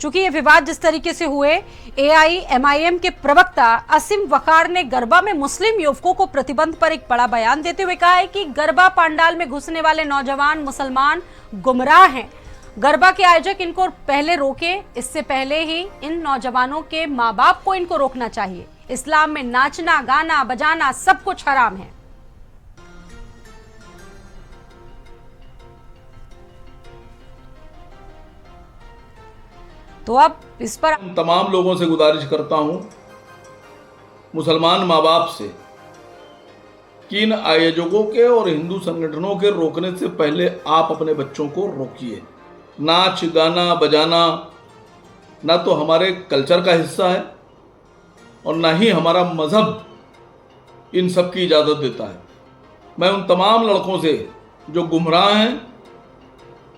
चूंकि ये विवाद जिस तरीके से हुए, एआईएमआईएम के प्रवक्ता असीम वकार ने गरबा में मुस्लिम युवकों को प्रतिबंध पर एक बड़ा बयान देते हुए कहा है कि गरबा पंडाल में घुसने वाले नौजवान मुसलमान गुमराह हैं। गरबा के आयोजक इनको पहले रोके, इससे पहले ही इन नौजवानों के माँ बाप को इनको रोकना चाहिए। इस्लाम में नाचना, गाना, बजाना सब कुछ हराम है। तो अब इस पर तमाम लोगों से गुजारिश करता हूं, मुसलमान माँ बाप से, कि इन आयोजकों के और हिंदू संगठनों के रोकने से पहले आप अपने बच्चों को रोकिए। नाच गाना बजाना ना तो हमारे कल्चर का हिस्सा है और ना ही हमारा मज़हब इन सब की इजाज़त देता है। मैं उन तमाम लड़कों से जो गुमराह हैं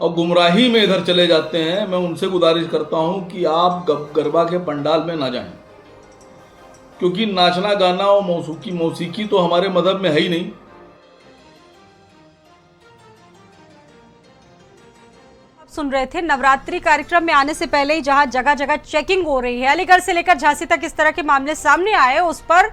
और गुमराही में इधर चले जाते हैं, मैं उनसे गुजारिश करता हूं कि आप गरबा के पंडाल में ना जाएं, क्योंकि नाचना गाना और मौसीकी तो हमारे मज़हब में है ही नहीं। सुन रहे थे, नवरात्रि कार्यक्रम में आने से पहले ही जहां जगह जगह चेकिंग हो रही है, अलीगढ़ से लेकर झांसी तक इस तरह के मामले सामने आए, उस पर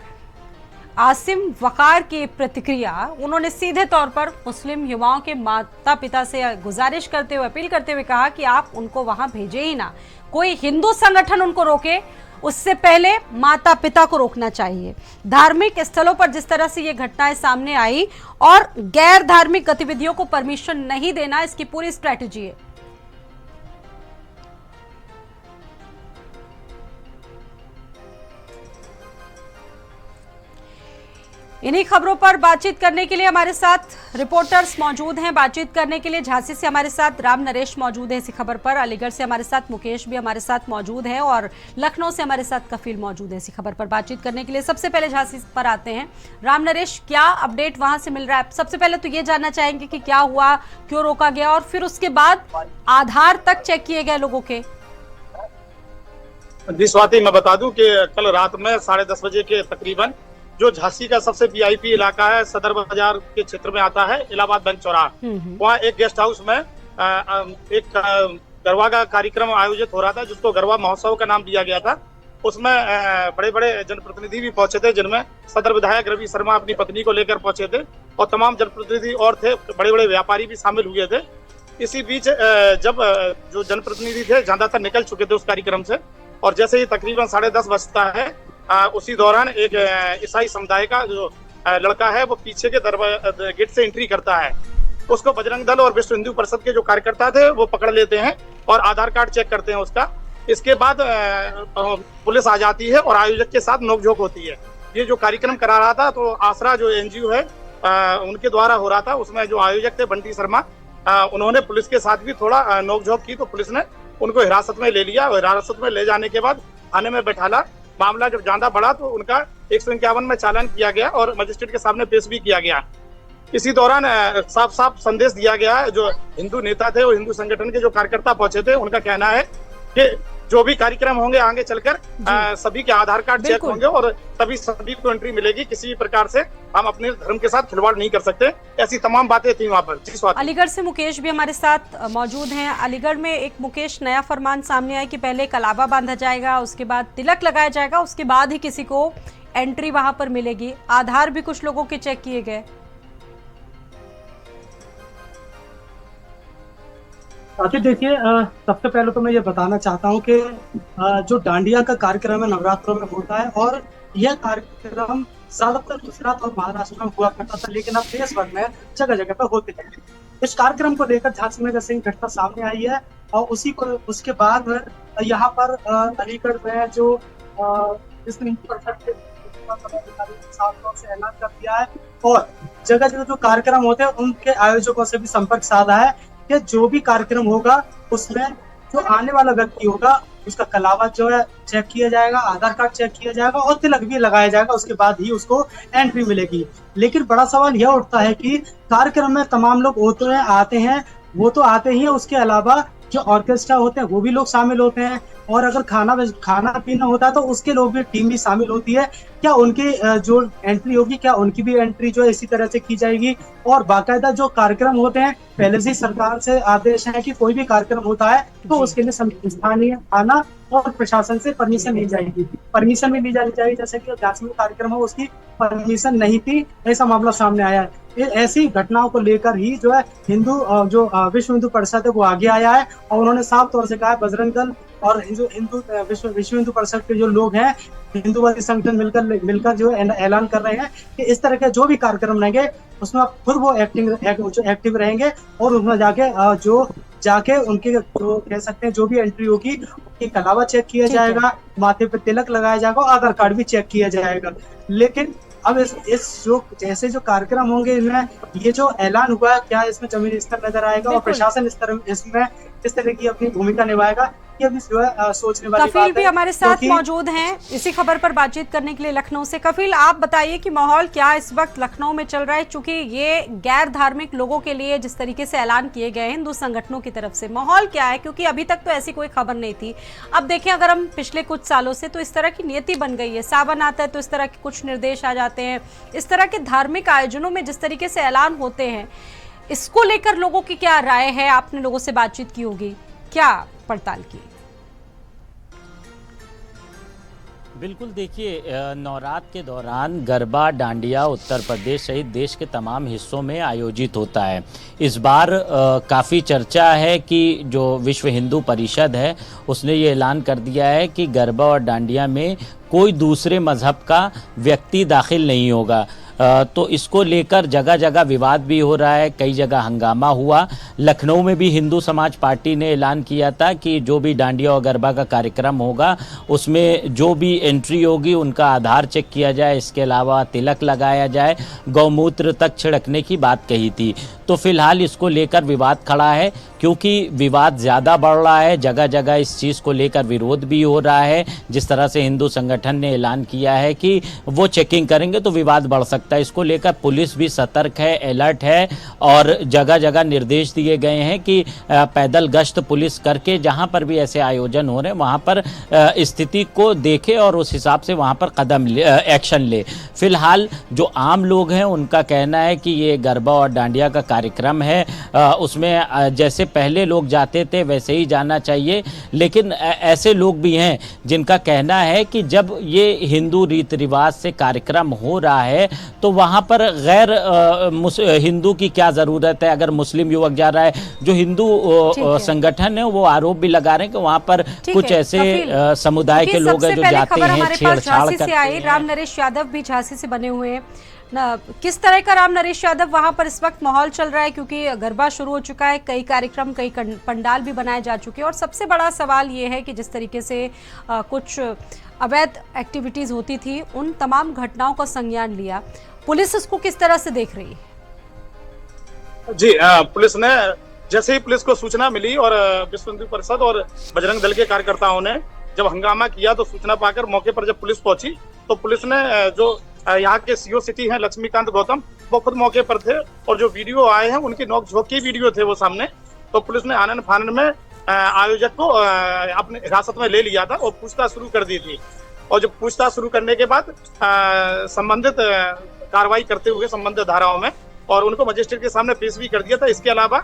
आसिम वकार की प्रतिक्रिया, उन्होंने सीधे तौर पर मुस्लिम युवाओं के माता पिता से गुजारिश करते हुए, अपील करते हुए कहा कि आप उनको वहां भेजे ही ना, कोई हिंदू संगठन उनको रोके, उससे पहले माता पिता को रोकना चाहिए। धार्मिक स्थलों पर जिस तरह से ये घटनाएं सामने आई और गैर धार्मिक गतिविधियों को परमिशन नहीं देना, इसकी पूरी स्ट्रैटेजी है। इन्हीं खबरों पर बातचीत करने के लिए हमारे साथ रिपोर्टर्स मौजूद हैं। बातचीत करने के लिए झांसी से हमारे साथ राम नरेश मौजूद है इसी खबर पर, अलीगढ़ से हमारे साथ मुकेश भी हमारे साथ मौजूद है और लखनऊ से हमारे साथ कफील मौजूद है इसी खबर पर बातचीत करने के लिए। सबसे पहले झांसी पर आते हैं। राम नरेश, क्या अपडेट वहां से मिल रहा है? सबसे पहले तो ये जानना चाहेंगे कि क्या हुआ, क्यों रोका गया और फिर उसके बाद आधार तक चेक किए गए लोगों के। जी स्वाति, मैं बता दूं कि कल रात में 10:30 बजे के तकरीबन जो झांसी का सबसे वीआईपी इलाका है, सदर बाजार के क्षेत्र में आता है, इलाहाबाद बैंक चौराहा, वहाँ एक गेस्ट हाउस में एक गरबा का कार्यक्रम आयोजित हो रहा था, जिसको गरबा महोत्सव का नाम दिया गया था। उसमें बड़े बड़े जनप्रतिनिधि भी पहुंचे थे, जिनमें सदर विधायक रवि शर्मा अपनी पत्नी को लेकर पहुंचे थे और तमाम जनप्रतिनिधि और थे, बड़े बड़े व्यापारी भी शामिल हुए थे। इसी बीच जब जो जनप्रतिनिधि थे ज्यादातर निकल चुके थे उस कार्यक्रम से, और जैसे ही तकरीबन 10:30 बजता है, उसी दौरान एक ईसाई समुदाय का जो लड़का है वो पीछे के गेट से एंट्री करता है। उसको बजरंग दल और विश्व हिंदू परिषद के जो कार्यकर्ता थे वो पकड़ लेते हैं और आधार कार्ड चेक करते हैं उसका। इसके बाद पुलिस आ जाती है और आयोजक के साथ नोकझोंक होती है। ये जो कार्यक्रम करा रहा था तो आसरा जो एनजीओ है उनके द्वारा हो रहा था, उसमें जो आयोजक थे बंटी शर्मा, उन्होंने पुलिस के साथ भी थोड़ा नोकझोंक की, तो पुलिस ने उनको हिरासत में ले लिया। हिरासत में ले जाने के बाद थाने में बैठाला। मामला जब ज्यादा बढ़ा तो उनका 151 में चालान किया गया और मजिस्ट्रेट के सामने पेश भी किया गया। इसी दौरान साफ साफ संदेश दिया गया है। जो हिंदू नेता थे, वो हिंदू संगठन के जो कार्यकर्ता पहुंचे थे, उनका कहना है कि जो भी कार्यक्रम होंगे आगे चलकर सभी के आधार कार्ड चेक होंगे और सभी को एंट्री मिलेगी। किसी भी प्रकार से हम अपने धर्म के साथ खिलवाड़ नहीं कर सकते, ऐसी तमाम बातें थी वहाँ पर। अलीगढ़ से मुकेश भी हमारे साथ मौजूद हैं। अलीगढ़ में एक मुकेश नया फरमान सामने आया कि पहले कलावा बांधा जाएगा, उसके बाद तिलक लगाया जाएगा, उसके बाद ही किसी को एंट्री वहां पर मिलेगी। आधार भी कुछ लोगों के चेक किए गए। देखिए, सबसे पहले तो मैं ये बताना चाहता हूँ कि जो डांडिया का कार्यक्रम है नवरात्रों में होता है, और यह कार्यक्रम ज्यादातर गुजरात और महाराष्ट्र में हुआ करता था, लेकिन अब देश भर में जगह जगह पर होते हैं। इस कार्यक्रम को लेकर झांसी में जैसे ही घटना सामने आई है और उसके बाद यहाँ पर अलीगढ़ में जो से ऐलान कर दिया है और जगह जगह जो कार्यक्रम होते हैं उनके आयोजकों से भी संपर्क साधा है कि जो भी कार्यक्रम होगा उसमें जो आने वाला व्यक्ति होगा उसका कलावा जो है चेक किया जाएगा, आधार कार्ड चेक किया जाएगा और तिलक भी लगाया जाएगा, उसके बाद ही उसको एंट्री मिलेगी। लेकिन बड़ा सवाल यह उठता है कि कार्यक्रम में तमाम लोग होते हैं, आते हैं, वो तो आते ही हैं, उसके अलावा जो ऑर्केस्ट्रा होते हैं वो भी लोग शामिल होते हैं और अगर खाना पीना होता है तो उसके लोग भी टीम भी शामिल होती है। क्या उनकी जो एंट्री होगी, क्या उनकी भी एंट्री जो है इसी तरह से की जाएगी? और बाकायदा जो कार्यक्रम होते हैं, पहले से सरकार से आदेश है कि कोई भी कार्यक्रम होता है तो उसके लिए स्थानीय थाना और प्रशासन से परमिशन ली जाएगी, परमिशन भी ली जानी चाहिए। जैसे कि झांसी में कार्यक्रम हो, उसकी परमिशन नहीं थी, ऐसा मामला सामने आया है। ऐसी घटनाओं को लेकर ही जो है विश्व हिंदू परिषद है वो आगे आया है और उन्होंने साफ तौर से कहा है बजरंग दल और विश्व हिंदू परिषद के जो लोग हैं, हिंदूवादी संगठन मिलकर जो ऐलान कर रहे हैं कि इस तरह के जो भी कार्यक्रम रहेंगे उसमें खुद वो एक्टिव रहेंगे और उसमें जाके उनके जो कह सकते हैं जो भी एंट्री होगी उनकी कलावा चेक किया जाएगा, माथे पे तिलक लगाया जाएगा, आधार कार्ड भी चेक किया जाएगा। लेकिन अब जैसे जो कार्यक्रम होंगे इनमें ये जो ऐलान हुआ है, क्या इसमें जमीनी स्तर नजर आएगा और प्रशासन इसमें किस तरह की अपनी भूमिका निभाएगा, ये भी जो है सोचने वाली बात है। कफिल भी हमारे साथ मौजूद हैं इसी खबर पर बातचीत करने के लिए लखनऊ से। कफिल, आप बताइए कि माहौल क्या इस वक्त लखनऊ में चल रहा है, चूंकि ये गैर धार्मिक लोगों के लिए जिस तरीके से ऐलान किए गए हैं हिंदू संगठनों की तरफ से, माहौल क्या है? क्योंकि अभी तक तो ऐसी कोई खबर नहीं थी। अब देखें, अगर हम पिछले कुछ सालों से, तो इस तरह की नियति बन गई है, सावन आता है तो इस तरह के कुछ निर्देश आ जाते हैं, इस तरह के धार्मिक आयोजनों में जिस तरीके से ऐलान होते हैं, इसको लेकर लोगों की क्या राय है? आपने लोगों से बातचीत की होगी, क्या पड़ताल की? बिल्कुल, देखिए, नवरात्र के दौरान गरबा डांडिया उत्तर प्रदेश सहित देश के तमाम हिस्सों में आयोजित होता है। इस बार काफ़ी चर्चा है कि जो विश्व हिंदू परिषद है उसने ये ऐलान कर दिया है कि गरबा और डांडिया में कोई दूसरे मज़हब का व्यक्ति दाखिल नहीं होगा। तो इसको लेकर जगह जगह विवाद भी हो रहा है, कई जगह हंगामा हुआ। लखनऊ में भी हिंदू समाज पार्टी ने ऐलान किया था कि जो भी डांडिया और गरबा का कार्यक्रम होगा उसमें जो भी एंट्री होगी उनका आधार चेक किया जाए, इसके अलावा तिलक लगाया जाए, गौमूत्र तक छिड़कने की बात कही थी। तो फिलहाल इसको लेकर विवाद खड़ा है, क्योंकि विवाद ज़्यादा बढ़ रहा है, जगह जगह इस चीज़ को लेकर विरोध भी हो रहा है। जिस तरह से हिंदू संगठन ने ऐलान किया है कि वो चेकिंग करेंगे तो विवाद बढ़ सकता है, इसको लेकर पुलिस भी सतर्क है, अलर्ट है और जगह जगह निर्देश दिए गए हैं कि पैदल गश्त पुलिस करके जहां पर भी ऐसे आयोजन हो रहे हैं वहां पर स्थिति को देखे और उस हिसाब से वहां पर एक्शन ले। फिलहाल जो आम लोग हैं उनका कहना है कि ये गरबा और डांडिया का कार्यक्रम है, उसमें जैसे पहले लोग जाते थे वैसे ही जाना चाहिए। लेकिन ऐसे लोग भी हैं जिनका कहना है कि जब ये हिंदू रीति रिवाज से कार्यक्रम हो रहा है तो वहाँ पर गैर हिंदू की क्या ज़रूरत है। अगर मुस्लिम युवक जा रहा है, जो हिंदू संगठन है वो आरोप भी लगा रहे हैं कि वहाँ पर कुछ ऐसे समुदाय के लोग हैं जो जाते हैं छेड़छाड़ करते। राम नरेश यादव भी झांसी से बने हुए हैं ना, किस तरह का राम नरेश यादव वहां पर इस वक्त माहौल चल रहा है? क्योंकि गरबा शुरू हो चुका है, कई कार्यक्रम, कई पंडाल भी बनाए जा चुके हैं और सबसे बड़ा सवाल ये है कि जिस तरीके से कुछ अवैध एक्टिविटीज होती थी, उन तमाम घटनाओं का संज्ञान लिया, पुलिस इसको किस तरह से देख रही है? जी, पुलिस ने जैसे ही पुलिस को सूचना मिली और विश्व हिंदू परिषद और बजरंग दल के कार्यकर्ताओं ने जब हंगामा किया तो सूचना पाकर मौके पर जब पुलिस पहुंची तो पुलिस ने जो यहाँ के सीओ सिटी हैं लक्ष्मीकांत गौतम, वो खुद मौके पर थे और जो वीडियो आए हैं उनकी नोकझोंक के वीडियो थे वो सामने। तो पुलिस ने आनन फानन में आयोजक को अपने हिरासत में ले लिया था और पूछताछ शुरू कर दी थी। और जब पूछताछ शुरू करने के बाद संबंधित कार्रवाई करते हुए संबंधित धाराओं में और उनको मजिस्ट्रेट के सामने पेश भी कर दिया था। इसके अलावा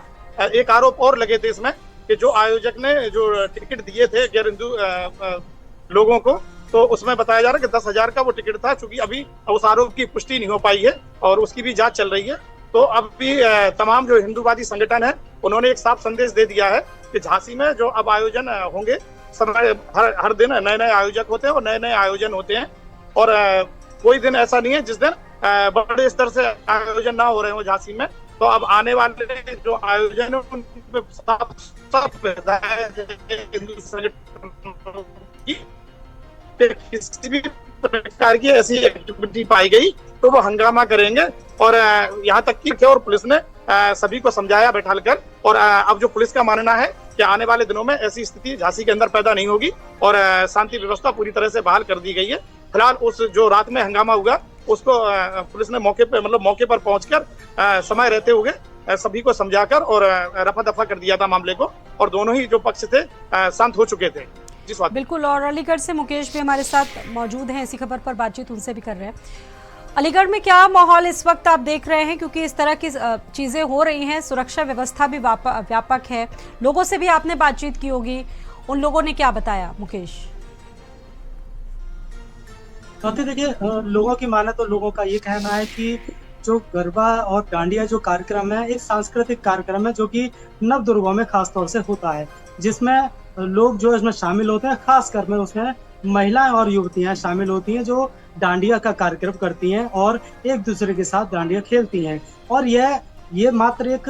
एक आरोप और लगे थे इसमें कि जो आयोजक ने जो टिकट दिए थे गैर हिंदू लोगों को, तो उसमें बताया जा रहा है कि 10,000 का वो टिकट था। चूंकि अभी उस आरोप की पुष्टि नहीं हो पाई है और उसकी भी जांच चल रही है। तो अब भी तमाम जो हिंदूवादी संगठन है उन्होंने एक साफ संदेश दे दिया है कि झांसी में जो अब आयोजन होंगे, समय हर दिन नए नए आयोजक होते हैं और नए नए आयोजन होते हैं और कोई दिन ऐसा नहीं है जिस दिन बड़े स्तर से आयोजन ना हो रहे हो झांसी में। तो अब आने वाले जो आयोजन है उनमें साफ हिंदू संगठन की किसी भी प्रकार की ऐसी एक्टिविटी पाई गई तो वो हंगामा करेंगे। और यहाँ तक कि और पुलिस ने सभी को समझाया बैठाल कर और अब जो पुलिस का मानना है कि आने वाले दिनों में ऐसी स्थिति झांसी के अंदर पैदा नहीं होगी और शांति व्यवस्था पूरी तरह से बहाल कर दी गई है। फिलहाल उस जो रात में हंगामा हुआ उसको पुलिस ने मौके पर पहुंचकर समय रहते हुए सभी को समझाकर और रफा दफा कर दिया था मामले को और दोनों ही जो पक्ष थे शांत हो चुके थे। जी स्वाति। बिल्कुल, और अलीगढ़ से मुकेश भी हमारे साथ मौजूद हैं, इसी खबर पर बातचीत उनसे भी कर रहे हैं। अलीगढ़ में क्या माहौल इस वक्त आप देख रहे हैं, क्योंकि इस तरह की चीजें हो रही हैं, सुरक्षा व्यवस्था भी व्यापक है, लोगों से भी आपने बातचीत की होगी, उन लोगों ने क्या बताया मुकेश? देखिए, लोगों की माने तो लोगों का ये कहना है कि जो गरबा और डांडिया जो कार्यक्रम है, एक सांस्कृतिक कार्यक्रम है जो कि नवदुर्गों में खास तौर से होता है, जिसमें लोग जो इसमें शामिल होते हैं, खासकर में उसमें महिलाएं और युवतियां शामिल होती हैं जो डांडिया का कार्यक्रम करती हैं और एक दूसरे के साथ डांडिया खेलती हैं। और ये मात्र एक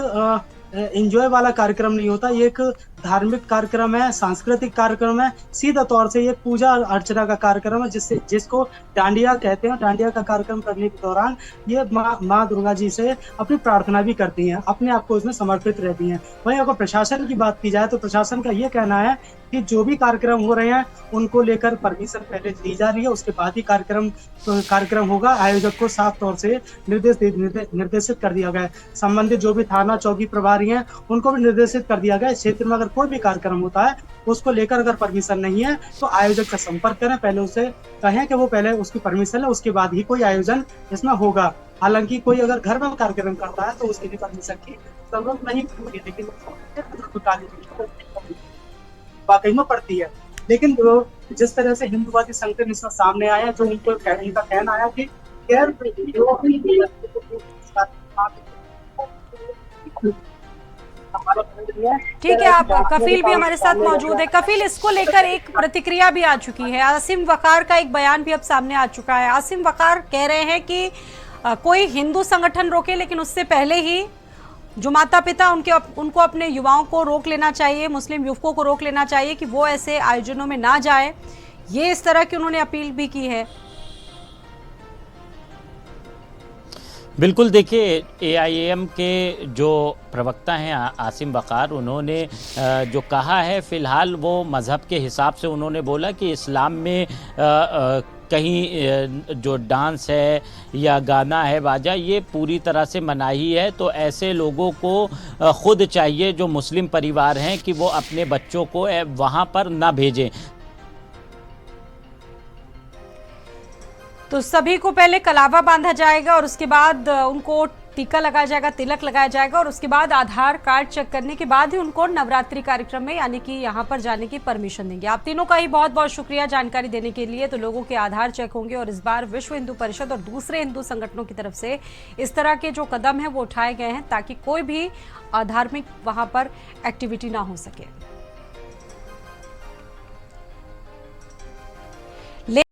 एंजॉय वाला कार्यक्रम नहीं होता, ये एक धार्मिक कार्यक्रम है, सांस्कृतिक कार्यक्रम है, सीधा तौर से ये पूजा अर्चना का कार्यक्रम है, जिसको डांडिया कहते हैं। डांडिया का कार्यक्रम करने के दौरान ये माँ दुर्गा जी से अपनी प्रार्थना भी करती हैं, अपने आप को उसमें समर्पित रहती हैं। वहीं अगर प्रशासन की बात की जाए तो प्रशासन का ये कहना है कि जो भी कार्यक्रम हो रहे हैं उनको लेकर परमिशन पहले दी जा रही है, उसके बाद ही कार्यक्रम होगा। आयोजक को साफ तौर से निर्देशित कर दिया गया है। संबंधित जो भी थाना चौकी प्रभारी हैं उनको भी निर्देशित कर दिया गया है, क्षेत्र में अगर कोई भी कार्यक्रम होता है उसको लेकर अगर परमिशन नहीं है तो आयोजक का संपर्क करें, पहले उसे कहें कि वो पहले उसकी परमिशन है, उसके बाद ही कोई आयोजन इसमें होगा। हालांकि कोई अगर घर में कार्यक्रम करता है तो उसके लिए परमिशन की जरूरत नहीं पड़ती, लेकिन वाकई में पड़ती है। लेकिन जिस तरह से हिंदूवादी संगठन इसमें सामने आया, जो उनको इनका कहना आया कि ठीक है, आप कफील भी हमारे साथ मौजूद है। कफील, इसको लेकर एक प्रतिक्रिया भी आ चुकी है, आसिम वकार का एक बयान भी अब सामने आ चुका है। आसिम वकार कह रहे हैं कि कोई हिंदू संगठन रोके, लेकिन उससे पहले ही जो माता पिता उनको अपने युवाओं को रोक लेना चाहिए, मुस्लिम युवकों को रोक लेना चाहिए कि वो ऐसे आयोजनों में ना जाए। ये इस तरह की उन्होंने अपील भी की है। बिल्कुल, देखिए एआईएम के जो प्रवक्ता हैं आसिम वकार, उन्होंने जो कहा है, फ़िलहाल वो मज़हब के हिसाब से उन्होंने बोला कि इस्लाम में कहीं जो डांस है या गाना है, बाजा, ये पूरी तरह से मनाही है। तो ऐसे लोगों को खुद चाहिए, जो मुस्लिम परिवार हैं, कि वो अपने बच्चों को वहाँ पर ना भेजें। तो सभी को पहले कलावा बांधा जाएगा और उसके बाद उनको टीका लगाया जाएगा, तिलक लगाया जाएगा, और उसके बाद आधार कार्ड चेक करने के बाद ही उनको नवरात्रि कार्यक्रम में यानी कि यहाँ पर जाने की परमिशन देंगे। आप तीनों का ही बहुत बहुत शुक्रिया जानकारी देने के लिए। तो लोगों के आधार चेक होंगे और इस बार विश्व हिंदू परिषद और दूसरे हिंदू संगठनों की तरफ से इस तरह के जो कदम है वो उठाए गए हैं ताकि कोई भी अधार्मिक वहाँ पर एक्टिविटी ना हो सके।